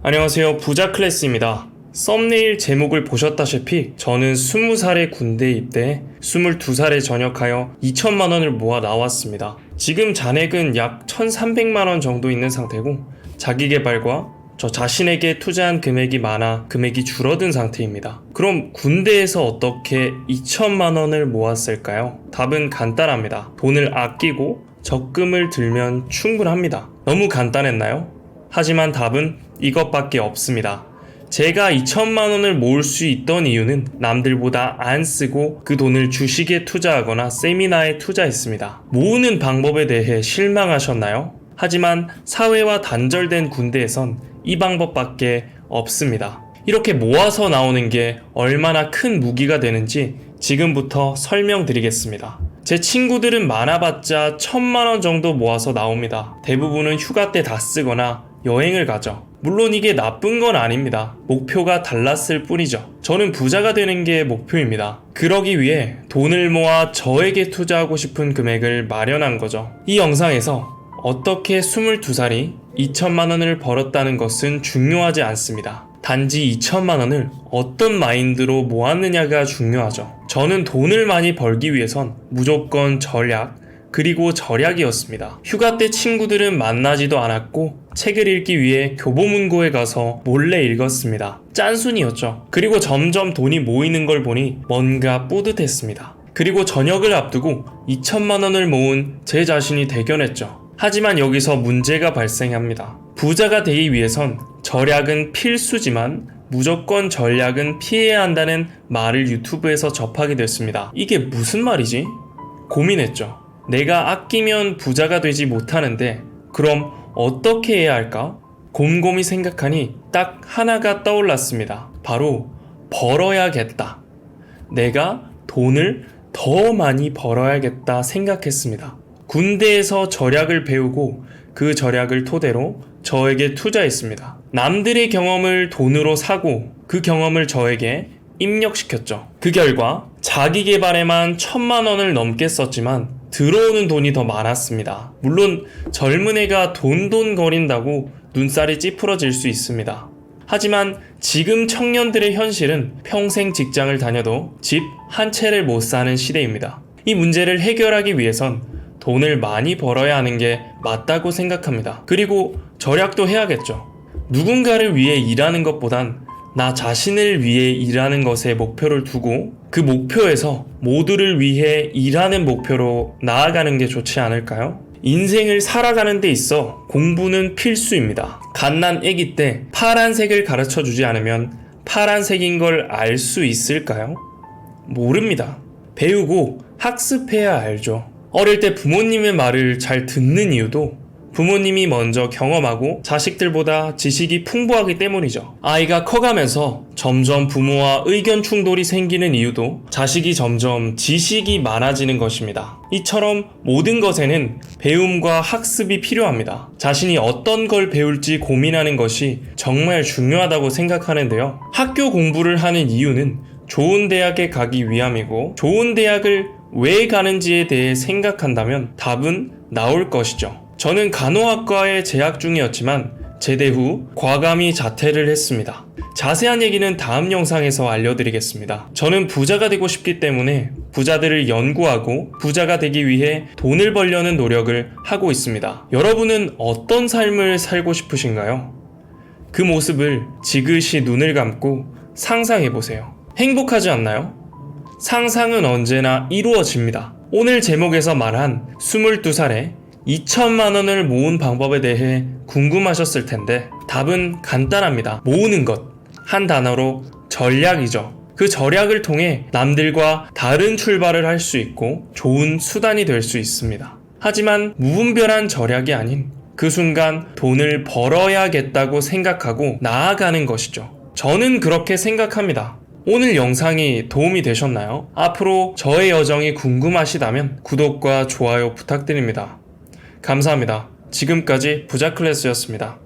안녕하세요, 부자 클래스입니다. 썸네일 제목을 보셨다시피 저는 20살에 군대에 입대해 22살에 전역하여 2천만원을 모아 나왔습니다. 지금 잔액은 약 1,300만원 정도 있는 상태고 자기계발과 저 자신에게 투자한 금액이 많아 금액이 줄어든 상태입니다. 그럼 군대에서 어떻게 2천만원을 모았을까요? 답은 간단합니다. 돈을 아끼고 적금을 들면 충분합니다. 너무 간단했나요? 하지만 답은 이것밖에 없습니다. 제가 2천만원을 모을 수 있던 이유는 남들보다 안 쓰고 그 돈을 주식에 투자하거나 세미나에 투자했습니다. 모으는 방법에 대해 실망하셨나요? 하지만 사회와 단절된 군대에선 이 방법밖에 없습니다. 이렇게 모아서 나오는 게 얼마나 큰 무기가 되는지 지금부터 설명드리겠습니다. 제 친구들은 많아봤자 1,000만원 정도 모아서 나옵니다. 대부분은 휴가 때 다 쓰거나 여행을 가죠. 물론 이게 나쁜 건 아닙니다. 목표가 달랐을 뿐이죠. 저는 부자가 되는 게 목표입니다. 그러기 위해 돈을 모아 저에게 투자하고 싶은 금액을 마련한 거죠. 이 영상에서 어떻게 22살이 2천만원을 벌었다는 것은 중요하지 않습니다. 단지 2천만원을 어떤 마인드로 모았느냐가 중요하죠. 저는 돈을 많이 벌기 위해선 무조건 전략, 그리고 절약이었습니다. 휴가 때 친구들은 만나지도 않았고 책을 읽기 위해 교보문고에 가서 몰래 읽었습니다. 짠순이었죠. 그리고 점점 돈이 모이는 걸 보니 뭔가 뿌듯했습니다. 그리고 전역을 앞두고 2천만원을 모은 제 자신이 대견했죠. 하지만 여기서 문제가 발생합니다. 부자가 되기 위해선 절약은 필수지만 무조건 전략은 피해야 한다는 말을 유튜브에서 접하게 됐습니다. 이게 무슨 말이지? 고민했죠. 내가 아끼면 부자가 되지 못하는데 그럼 어떻게 해야 할까? 곰곰이 생각하니 딱 하나가 떠올랐습니다. 바로 벌어야겠다. 내가 돈을 더 많이 벌어야겠다 생각했습니다. 군대에서 절약을 배우고 그 절약을 토대로 저에게 투자했습니다. 남들의 경험을 돈으로 사고 그 경험을 저에게 입력시켰죠. 그 결과 자기 개발에만 1,000만원을 넘게 썼지만 들어오는 돈이 더 많았습니다. 물론 젊은 애가 돈거린다고 눈살이 찌푸러질 수 있습니다. 하지만 지금 청년들의 현실은 평생 직장을 다녀도 집 한 채를 못 사는 시대입니다. 이 문제를 해결하기 위해선 돈을 많이 벌어야 하는 게 맞다고 생각합니다. 그리고 절약도 해야겠죠. 누군가를 위해 일하는 것보단 나 자신을 위해 일하는 것에 목표를 두고 그 목표에서 모두를 위해 일하는 목표로 나아가는 게 좋지 않을까요? 인생을 살아가는 데 있어 공부는 필수입니다. 갓난 아기 때 파란색을 가르쳐 주지 않으면 파란색인 걸 알 수 있을까요? 모릅니다. 배우고 학습해야 알죠. 어릴 때 부모님의 말을 잘 듣는 이유도 부모님이 먼저 경험하고 자식들보다 지식이 풍부하기 때문이죠. 아이가 커가면서 점점 부모와 의견 충돌이 생기는 이유도 자식이 점점 지식이 많아지는 것입니다. 이처럼 모든 것에는 배움과 학습이 필요합니다. 자신이 어떤 걸 배울지 고민하는 것이 정말 중요하다고 생각하는데요. 학교 공부를 하는 이유는 좋은 대학에 가기 위함이고 좋은 대학을 왜 가는지에 대해 생각한다면 답은 나올 것이죠. 저는 간호학과에 재학 중이었지만 제대 후 과감히 자퇴를 했습니다. 자세한 얘기는 다음 영상에서 알려드리겠습니다. 저는 부자가 되고 싶기 때문에 부자들을 연구하고 부자가 되기 위해 돈을 벌려는 노력을 하고 있습니다. 여러분은 어떤 삶을 살고 싶으신가요? 그 모습을 지그시 눈을 감고 상상해보세요. 행복하지 않나요? 상상은 언제나 이루어집니다. 오늘 제목에서 말한 22살에 2천만원을 모은 방법에 대해 궁금하셨을 텐데 답은 간단합니다. 모으는 것. 한 단어로 전략이죠. 그 전략을 통해 남들과 다른 출발을 할 수 있고 좋은 수단이 될 수 있습니다. 하지만 무분별한 전략이 아닌 그 순간 돈을 벌어야겠다고 생각하고 나아가는 것이죠. 저는 그렇게 생각합니다. 오늘 영상이 도움이 되셨나요? 앞으로 저의 여정이 궁금하시다면 구독과 좋아요 부탁드립니다. 감사합니다. 지금까지 부자클래스였습니다.